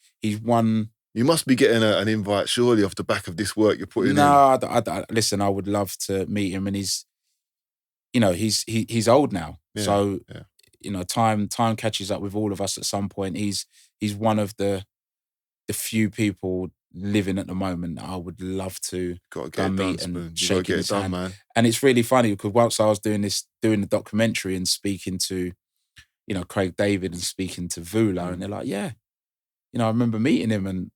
one... You must be getting an invite, surely, off the back of this work you're putting in. No, listen, I would love to meet him, and he's old now. Yeah, so, time catches up with all of us at some point. He's one of the few people living at the moment that I would love to go meet and shake his hand. Man. And it's really funny because whilst I was doing the documentary and speaking to, Craig David and speaking to Vula, and they're like, yeah, I remember meeting him, and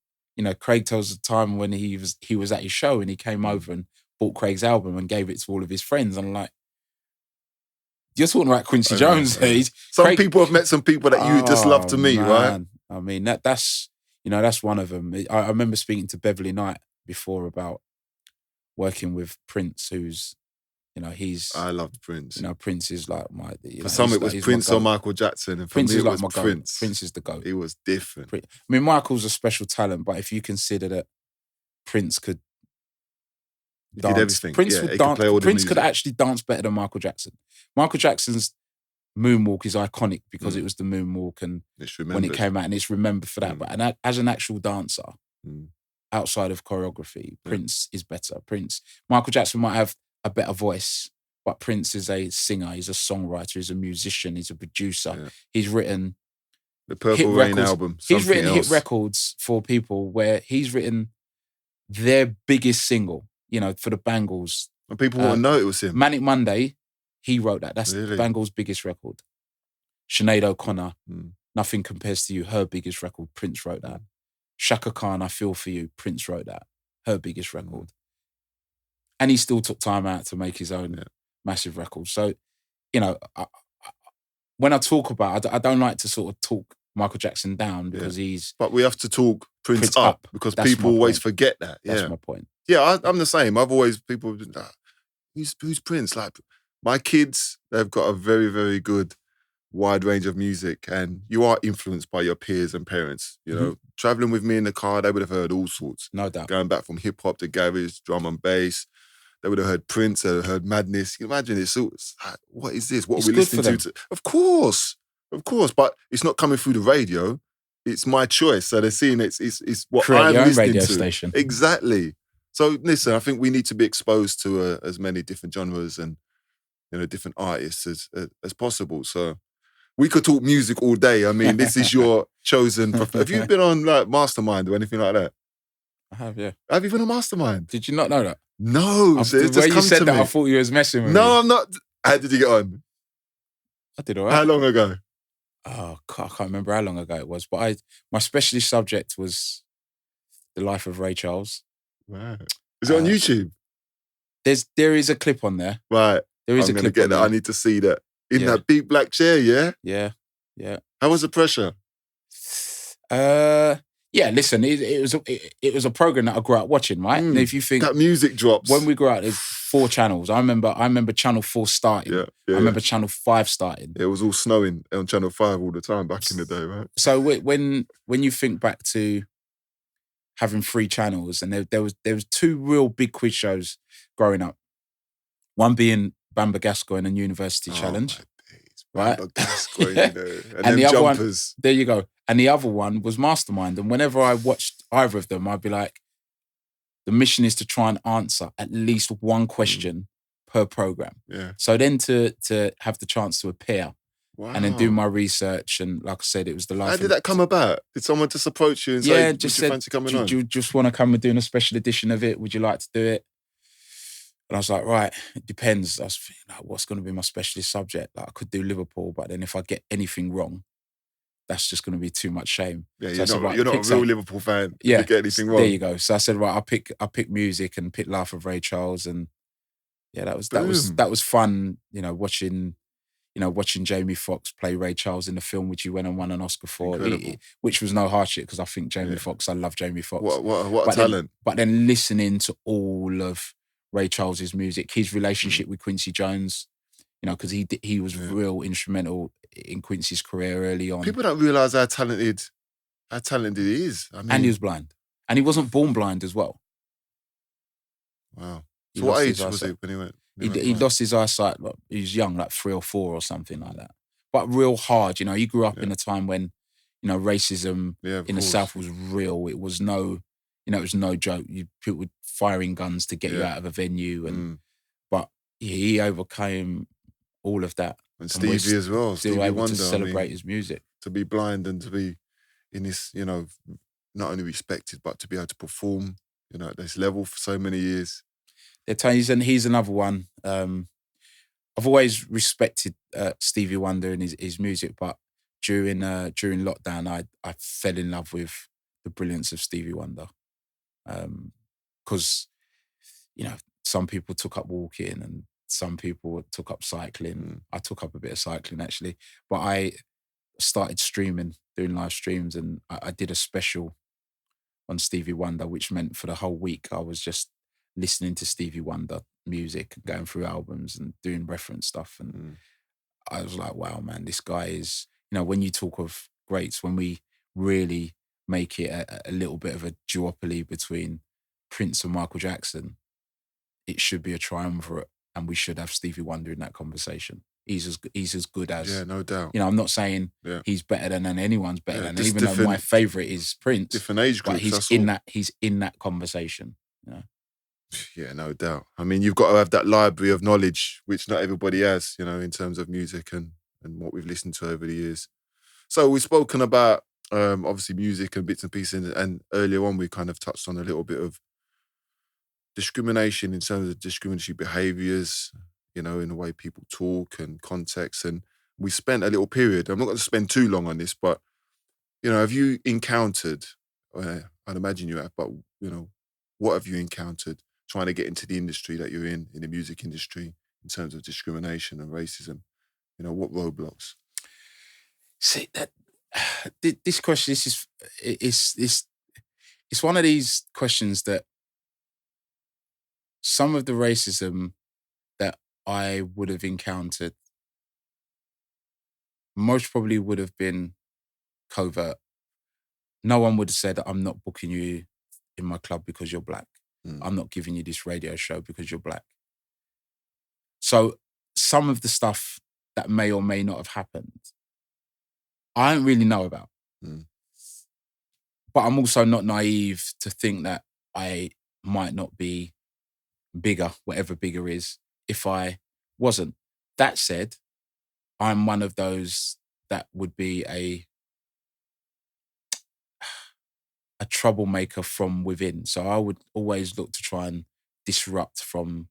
Craig tells the time when he was at his show and he came over and bought Craig's album and gave it to all of his friends. And I'm like, you're talking about Quincy Jones. People have met some people that you just love to meet, right? I mean, that's one of them. I remember speaking to Beverly Knight before about working with Prince, who's, I loved Prince. Prince is like my... For some it was Prince or Michael Jackson, and for Prince me is it like was my Prince. GOAT. Prince is the GOAT. He was different. I mean, Michael's a special talent, but if you consider that Prince could dance... Did everything. Prince he would could dance. play all the Prince music. could actually dance better than Michael Jackson. Michael Jackson's moonwalk is iconic because it was the moonwalk, and when it came out, and it's remembered for that. But as an actual dancer, outside of choreography, Prince is better. Michael Jackson might have a better voice, but Prince is a singer, he's a songwriter, he's a musician, he's a producer. Yeah. He's written the Purple Rain album. He's written hit records for people where he's written their biggest single, for the Bangles. And people want to know it was him. Manic Monday, he wrote that. That's Bangles' biggest record. Sinead O'Connor, Nothing Compares to You, her biggest record, Prince wrote that. Shaka Khan, I Feel For You, Prince wrote that, her biggest record. And he still took time out to make his own massive record. So, when I talk about it, I don't like to sort of talk Michael Jackson down because he's... But we have to talk Prince up because people always forget that. Yeah. That's my point. Yeah, I'm the same. People have been like, who's Prince? Like, my kids, they've got a very, very good wide range of music, and you are influenced by your peers and parents. Traveling with me in the car, they would have heard all sorts. No doubt. Going back from hip hop to garage, drum and bass, they would have heard Prince, they would have heard Madness. You imagine it's like, what is this? What are we listening to? Of course, but it's not coming through the radio. It's my choice. So they're seeing it's what create I'm your own listening radio to. Station. Exactly. So listen, I think we need to be exposed to as many different genres and different artists as possible. So we could talk music all day. I mean, this is your chosen. Have you been on like Mastermind or anything like that? I have, yeah. Have you been on Mastermind? Did you not know that? No. The way you said that, I thought you was messing with me. No, I'm not. How did you get on? I did all right. How long ago? Oh, I can't remember how long ago it was. But my specialist subject was the life of Ray Charles. Wow. Is it on YouTube? There is a clip on there. Right. There is I'm a going to clip get on that. there. I need to see that. In that big black chair, yeah? Yeah. How was the pressure? Yeah, listen, it was a program that I grew up watching, right? And if you think that music drops. When we grew up, there's 4 channels. I remember Channel 4 starting. Yeah, I remember Channel 5 starting. It was all snowing on Channel 5 all the time back in the day, right? So when you think back to having 3 channels, and there was 2 real big quiz shows growing up. One being Bamba Gascoigne and University Challenge. My days, right? Gascoigne, you know, and them the other jumpers. one, there you go. And the other one was Mastermind. And whenever I watched either of them, I'd be like, the mission is to try and answer at least one question per program. Yeah. So then to have the chance to appear and then do Wow. my research, and like I said, it was the life. How did that come about? Did someone just approach you and say, just would you said, fancy coming on? do you just want to come and doing a special edition of it? Would you like to do it? And I was like, right, it depends. I was thinking, like, what's going to be my specialist subject? Like, I could do Liverpool, but then if I get anything wrong, that's just going to be too much shame. Yeah, So you're not a real Liverpool fan. Yeah, if you get anything wrong. There you go. So I said, right, I'll pick music and pick Life of Ray Charles, and yeah, that was fun. You know, watching Jamie Foxx play Ray Charles in the film, which he went and won an Oscar for, which was no hardship because I think Jamie Foxx. I love Jamie Foxx. What a talent! But then listening to all of Ray Charles's music, his relationship with Quincy Jones, you know, because he was real instrumental in Quincy's career early on. People don't realise how talented he is. I mean, and he was blind, and he wasn't born blind as well. Wow. So what age was he when he went? He lost his eyesight. He was young, like 3 or 4 or something like that. But real hard, you know. He grew up in a time when, you know, racism in the South was real. It was no joke. People were firing guns to get you out of a venue, but he overcame all of that. And Stevie as well. Still Stevie able Wonder, to celebrate his music. To be blind and to be in this, you know, not only respected but to be able to perform, you know, at this level for so many years. He's another one. I've always respected Stevie Wonder and his music, but during lockdown, I fell in love with the brilliance of Stevie Wonder, because you know, some people took up walking and some people took up cycling. I took up a bit of cycling actually, but I started streaming, doing live streams, and I did a special on Stevie Wonder, which meant for the whole week I was just listening to Stevie Wonder music, going through albums and doing reference stuff. And I was like, wow, man, this guy is, you know, when you talk of greats, when we really make it a little bit of a duopoly between Prince and Michael Jackson, it should be a triumvirate, and we should have Stevie Wonder in that conversation. He's as good as. Yeah, no doubt. You know, I'm not saying he's better than anyone's better than, even though my favourite is Prince. Different age groups. But he's in that conversation, you know. Yeah, no doubt. I mean, you've got to have that library of knowledge, which not everybody has, you know, in terms of music and what we've listened to over the years. So we've spoken about, obviously, music and bits and pieces. And earlier on, we kind of touched on a little bit of discrimination in terms of discriminatory behaviours, you know, in the way people talk and context. And we spent a little period, I'm not going to spend too long on this, but, you know, have you encountered, I'd imagine you have, but, you know, what have you encountered trying to get into the industry that you're in the music industry, in terms of discrimination and racism? You know, what roadblocks? See, that this question, it's one of these questions that some of the racism that I would have encountered most probably would have been covert. No one would have said, I'm not booking you in my club because you're black. I'm not giving you this radio show because you're black. So some of the stuff that may or may not have happened, I don't really know about. But I'm also not naive to think that I might not be bigger, whatever bigger is, if I wasn't. That said, I'm one of those that would be a troublemaker from within. So I would always look to try and disrupt from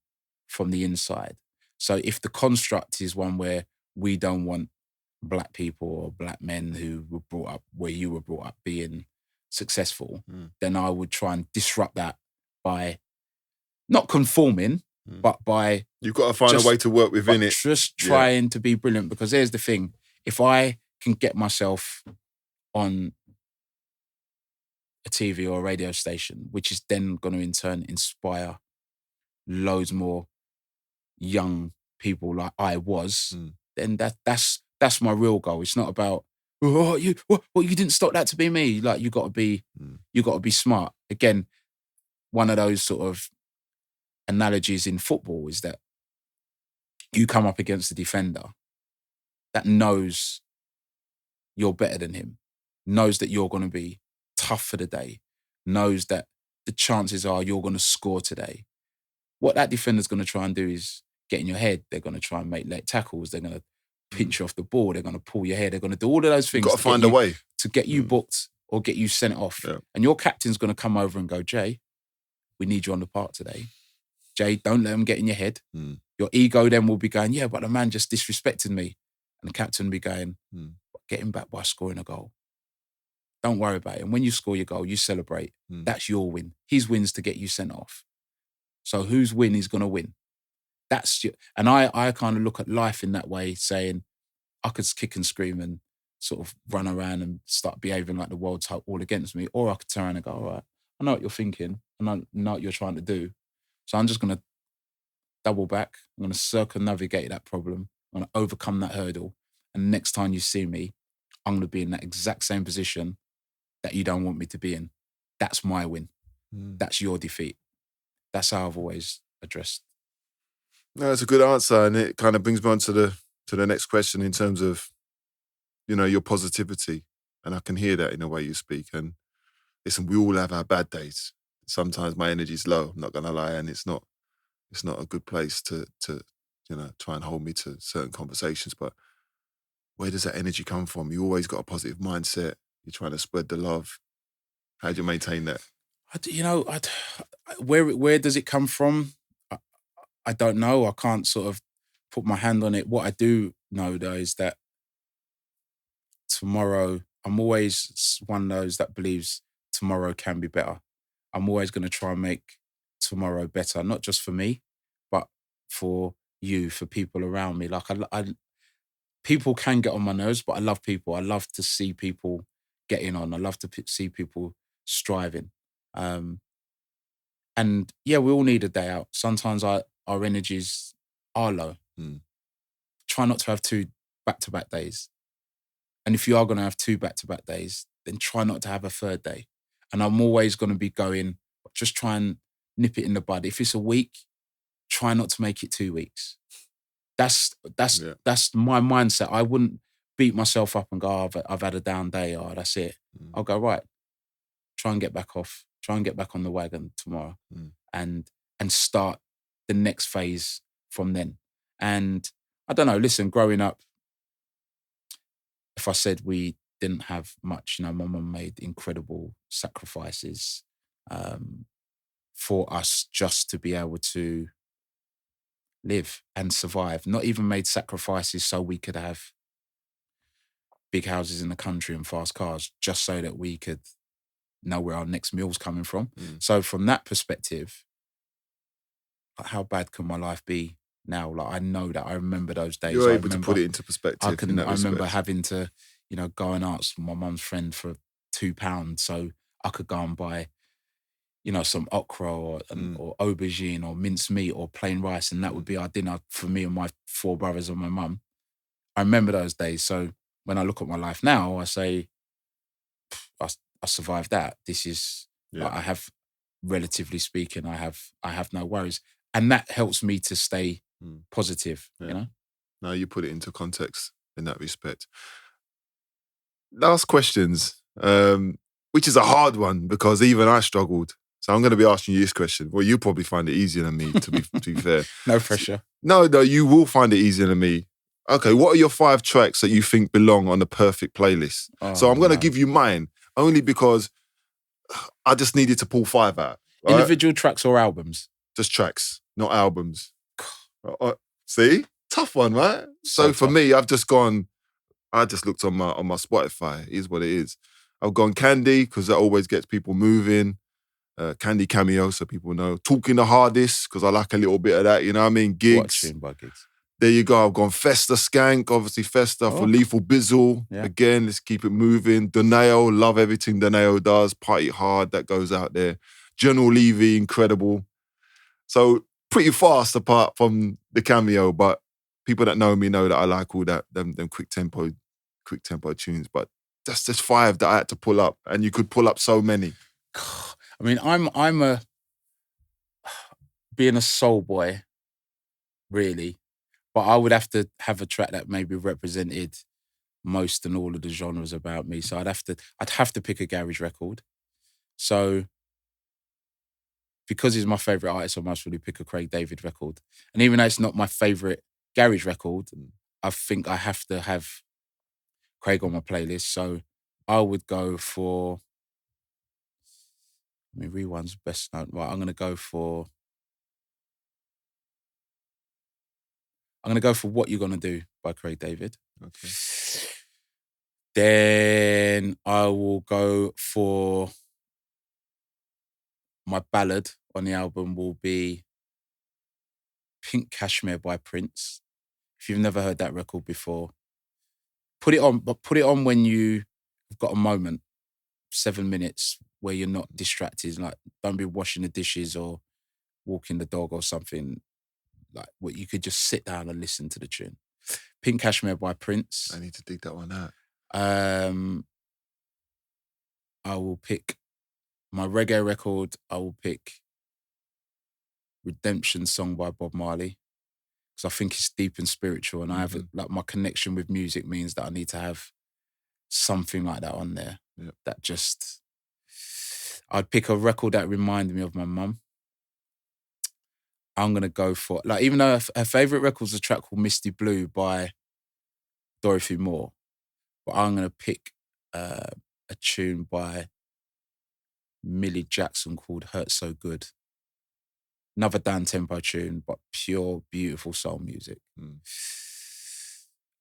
the inside. So if the construct is one where we don't want black people or black men who were brought up where you were brought up being successful, then I would try and disrupt that by not conforming, but by... You've got to find a way to work within it. Just trying to be brilliant, because here's the thing. If I can get myself on a TV or a radio station, which is then going to in turn inspire loads more young people like I was, then that's my real goal. It's not about you didn't stop that to be me. Like, you got to be smart. Again, one of those sort of analogies in football is that you come up against the defender. that knows you're better than him, knows that you're going to be tough for the day, knows that the chances are you're going to score today. What that defender's going to try and do is get in your head. They're going to try and make late tackles. They're going to pinch you off the ball. They're going to pull your hair. They're going to do all of those things. You've got to find a way to get you booked or get you sent off. Yeah. And your captain's going to come over and go, Jay, we need you on the park today. Jay, don't let them get in your head. Your ego then will be going, yeah, but the man just disrespected me. And the captain will be going, get him back by scoring a goal. Don't worry about it. And when you score your goal, you celebrate. That's your win. His win's to get you sent off. So whose win is going to win? And I kind of look at life in that way, saying I could kick and scream and sort of run around and start behaving like the world's all against me. Or I could turn around and go, all right, I know what you're thinking and I know what you're trying to do. So I'm just going to double back. I'm going to circumnavigate that problem. I'm going to overcome that hurdle. And next time you see me, I'm going to be in that exact same position that you don't want me to be in. That's my win. That's your defeat. That's how I've always addressed. No, it's a good answer. And it kind of brings me on to the next question in terms of, your positivity. And I can hear that in the way you speak. And listen, we all have our bad days. Sometimes my energy's low, I'm not going to lie. And it's not a good place to try and hold me to certain conversations. But where does that energy come from? You always got a positive mindset. You're trying to spread the love. How do you maintain that? Where does it come from? I don't know. I can't sort of put my hand on it. What I do know, though, is that tomorrow, I'm always one of those that believes tomorrow can be better. I'm always going to try and make tomorrow better, not just for me, but for you, for people around me. Like people can get on my nerves, but I love people. I love to see people getting on. I love to see people striving. And yeah, we all need a day out. Sometimes our energies are low. Try not to have 2 back-to-back days. And if you are going to have 2 back-to-back days, then try not to have a 3rd day. And I'm always going to be going, just try and nip it in the bud. If it's a week, try not to make it 2 weeks. That's my mindset. I wouldn't beat myself up and go, oh, I've had a down day. Oh, that's it. I'll go, right, try and get back off. Try and get back on the wagon tomorrow and start the next phase from then. And I don't know, listen, growing up, if I said we didn't have much, my mum made incredible sacrifices for us just to be able to live and survive. Not even made sacrifices so we could have big houses in the country and fast cars, just so that we could know where our next meal's coming from. So from that perspective, how bad can my life be now? Like, I know that I remember those days. You're able to put it into perspective. I remember having to, go and ask my mum's friend for £2 so I could go and buy, some okra or aubergine or minced meat or plain rice, and that would be our dinner for me and my 4 brothers and my mum. I remember those days. So when I look at my life now, I say, I survived that. This is, I have, relatively speaking, I have no worries. And that helps me to stay positive, Now you put it into context in that respect. Last questions, which is a hard one because even I struggled. So I'm going to be asking you this question. Well, you probably find it easier than me, to be fair. No pressure. No, you will find it easier than me. Okay, what are your 5 tracks that you think belong on the perfect playlist? So I'm going to give you mine, only because I just needed to pull 5 out. Right? Individual tracks or albums? Just tracks, not albums. See? Tough one, right? So for tough. me, I just looked on my Spotify. It is what it is. I've gone Candy, because that always gets people moving. Candy Cameo, so people know. Talking the Hardest, because I like a little bit of that, you know what I mean? Gigs. What tune by Gigs? There you go. I've gone Festa Skank, obviously Festa for Lethal Bizzle. Yeah. Again, let's keep it moving. Doneo, love everything Doneo does. Party Hard, that goes out there. General Levy, incredible. So pretty fast apart from the Cameo, but people that know me know that I like all that, them quick tempo tunes. But that's just 5 that I had to pull up, and you could pull up so many. I mean, I'm being a soul boy, really. But I would have to have a track that maybe represented most and all of the genres about me. So I'd have to pick a garage record. So because he's my favourite artist, I must really pick a Craig David record. And even though it's not my favourite garage record, I think I have to have Craig on my playlist. So I would go for, I mean, Rewind's best known. Right, I'm going to go for What You're Gonna Do by Craig David. Okay. Then I will go for my ballad on the album will be Pink Cashmere by Prince. If you've never heard that record before, put it on, but put it on when you've got a moment, 7 minutes, where you're not distracted. Like, don't be washing the dishes or walking the dog or something. Like, what you could just sit down and listen to the tune. Pink Cashmere by Prince. I need to dig that one out. I will pick my reggae record. I will pick Redemption Song by Bob Marley, because I think it's deep and spiritual, and I have like my connection with music means that I need to have something like that on there. Yep. That just, I'd pick a record that reminded me of my mum. I'm gonna go for, like, even though her favourite record's a track called Misty Blue by Dorothy Moore, but I'm gonna pick a tune by Millie Jackson called Hurt So Good. Another down-tempo tune, but pure, beautiful soul music.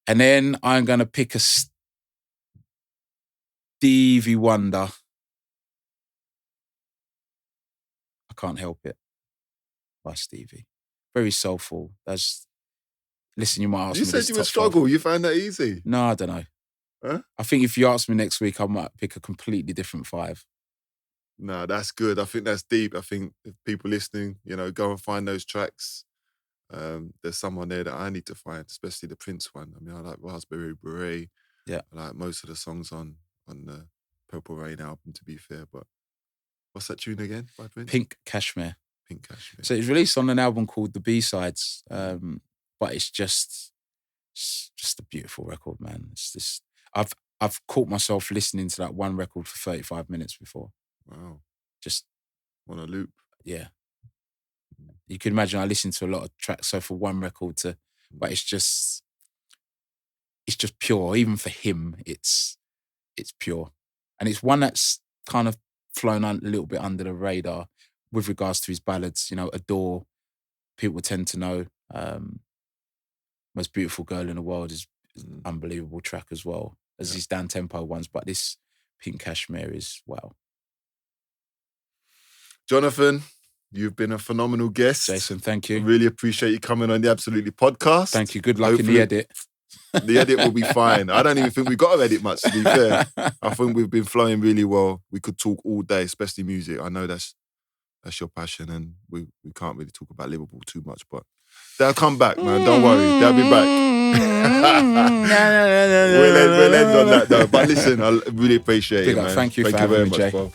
And then I'm going to pick a Stevie Wonder. I Can't Help It by Stevie. Very soulful. Listen, you might ask me. You said you would struggle. 5. You found that easy? No, I don't know. Huh? I think if you ask me next week, I might pick a completely different 5. No, that's good. I think that's deep. I think if people listening, go and find those tracks. There's someone there that I need to find, especially the Prince one. I mean, I like Raspberry Beret. Yeah. I like most of the songs on the Purple Rain album, to be fair. But what's that tune again by Prince? Pink Cashmere. Pink Cashmere. So it's released on an album called The B-Sides. But it's just a beautiful record, man. It's just, I've caught myself listening to that one record for 35 minutes before. Wow. Just on a loop. Yeah. You can imagine I listen to a lot of tracks, so for one record but it's just pure. Even for him, it's pure. And it's one that's kind of flown a little bit under the radar with regards to his ballads. Adore, people tend to know. Most Beautiful Girl in the World is an unbelievable track as well as his down-tempo ones, but this Pink Cashmere is wow. Johnathan, you've been a phenomenal guest. Jason, thank you. I really appreciate you coming on the Absolutely podcast. Thank you. Good luck in the edit. The edit will be fine. I don't even think we've got to edit much, to be fair. I think we've been flowing really well. We could talk all day, especially music. I know that's your passion, and we can't really talk about Liverpool too much, but they'll come back, man. Don't worry. They'll be back. We'll end on that, though. But listen, I really appreciate it, man. Thank you for having me, Jay. Bro.